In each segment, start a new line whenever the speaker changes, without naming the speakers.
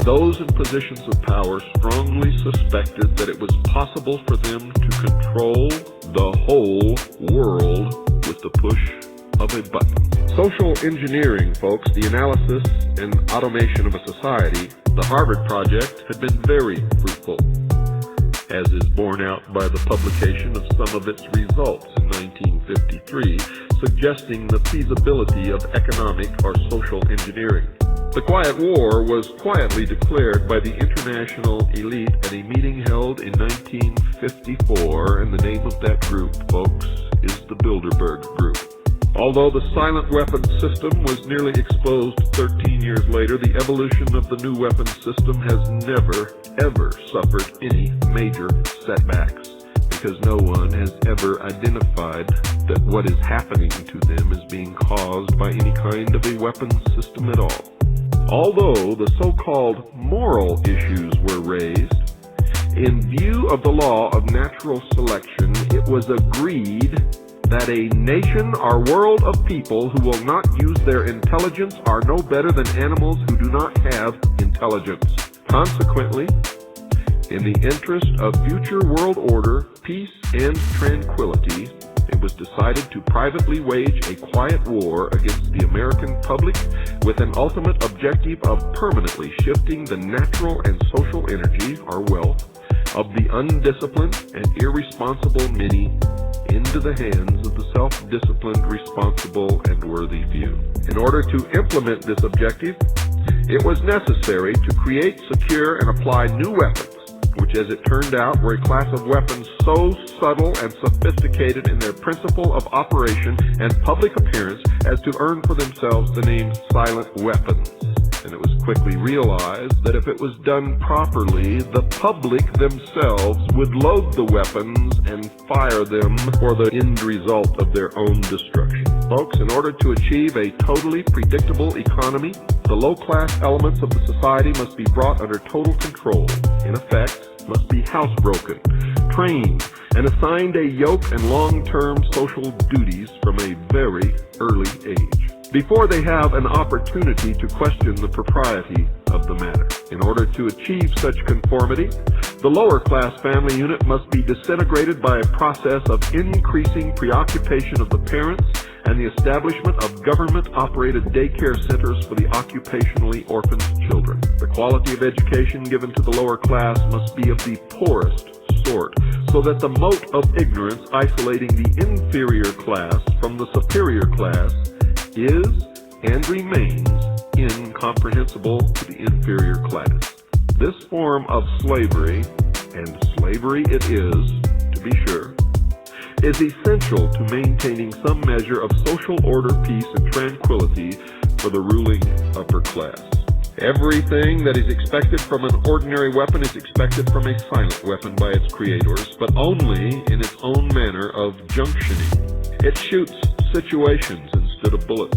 those in positions of power strongly suspected that it was possible for them to control the whole world with the push of a button. Social engineering, folks, the analysis and automation of a society, the Harvard Project, had been very fruitful, as is borne out by the publication of some of its results in 1953, suggesting the feasibility of economic or social engineering. The Quiet War was quietly declared by the international elite at a meeting held in 1954, and the name of that group, folks, is the Bilderberg Group. Although the silent weapon system was nearly exposed 13 years later, the evolution of the new weapons system has never, ever suffered any major setbacks, because no one has ever identified that what is happening to them is being caused by any kind of a weapons system at all. Although the so-called moral issues were raised, in view of the law of natural selection, it was agreed that a nation or world of people who will not use their intelligence are no better than animals who do not have intelligence. Consequently, in the interest of future world order, peace, and tranquility, it was decided to privately wage a quiet war against the American public with an ultimate objective of permanently shifting the natural and social energy, or wealth, of the undisciplined and irresponsible many into the hands of the self-disciplined, responsible, and worthy few. In order to implement this objective, it was necessary to create, secure, and apply new weapons, which, as it turned out, were a class of weapons so subtle and sophisticated in their principle of operation and public appearance as to earn for themselves the name silent weapons. And it was quickly realized that if it was done properly, the public themselves would load the weapons and fire them for the end result of their own destruction. Folks, in order to achieve a totally predictable economy, the low-class elements of the society must be brought under total control. In effect, must be housebroken, trained, and assigned a yoke and long-term social duties from a very early age, before they have an opportunity to question the propriety of the matter. In order to achieve such conformity, the lower class family unit must be disintegrated by a process of increasing preoccupation of the parents and the establishment of government-operated daycare centers for the occupationally orphaned children. The quality of education given to the lower class must be of the poorest sort, so that the moat of ignorance isolating the inferior class from the superior class is and remains incomprehensible to the inferior class. This form of slavery, and slavery it is, to be sure, is essential to maintaining some measure of social order, peace, and tranquility for the ruling upper class. Everything that is expected from an ordinary weapon is expected from a silent weapon by its creators, but only in its own manner of junctioning. It shoots situations instead of bullets,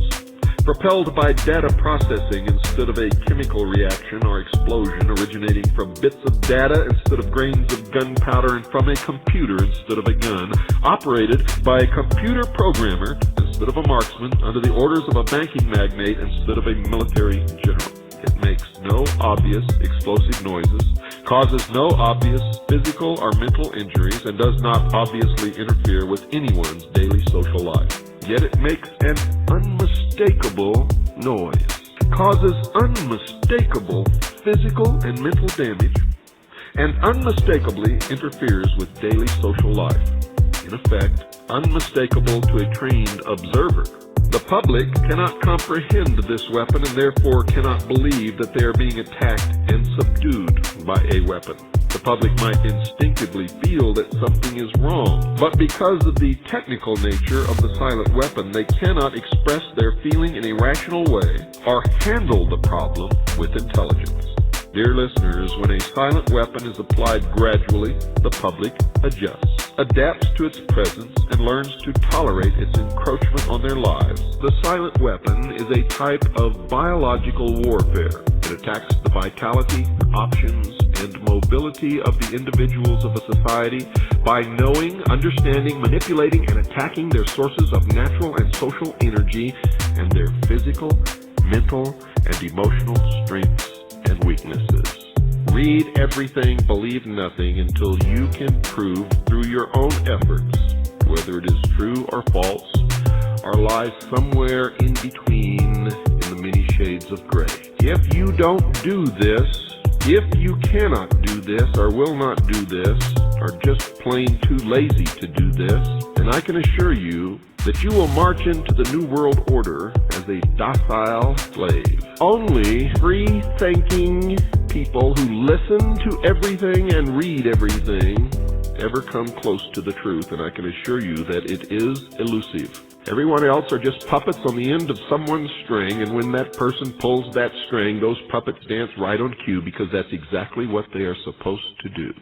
propelled by data processing instead of a chemical reaction or explosion originating from bits of data instead of grains of gunpowder, and from a computer instead of a gun, operated by a computer programmer instead of a marksman, under the orders of a banking magnate instead of a military general. It makes no obvious explosive noises, causes no obvious physical or mental injuries, and does not obviously interfere with anyone's daily social life. Yet it makes an unmistakable noise, causes unmistakable physical and mental damage, and unmistakably interferes with daily social life. In effect, unmistakable to a trained observer. The public cannot comprehend this weapon and therefore cannot believe that they are being attacked and subdued by a weapon. The public might instinctively feel that something is wrong, but because of the technical nature of the silent weapon, they cannot express their feeling in a rational way or handle the problem with intelligence. Dear listeners, when a silent weapon is applied gradually, the public adjusts, adapts to its presence, and learns to tolerate its encroachment on their lives. The silent weapon is a type of biological warfare. It attacks the vitality, options, and mobility of the individuals of a society by knowing, understanding, manipulating, and attacking their sources of natural and social energy and their physical, mental, and emotional strengths and weaknesses. Read everything, believe nothing, until you can prove through your own efforts whether it is true or false, or lies somewhere in between in the many shades of gray. If you don't do this, if you cannot do this or will not do this, or just plain too lazy to do this, then I can assure you that you will march into the New World Order as a docile slave. Only free-thinking people who listen to everything and read everything ever come close to the truth, and I can assure you that it is elusive. Everyone else are just puppets on the end of someone's string, and when that person pulls that string, those puppets dance right on cue because that's exactly what they are supposed to do.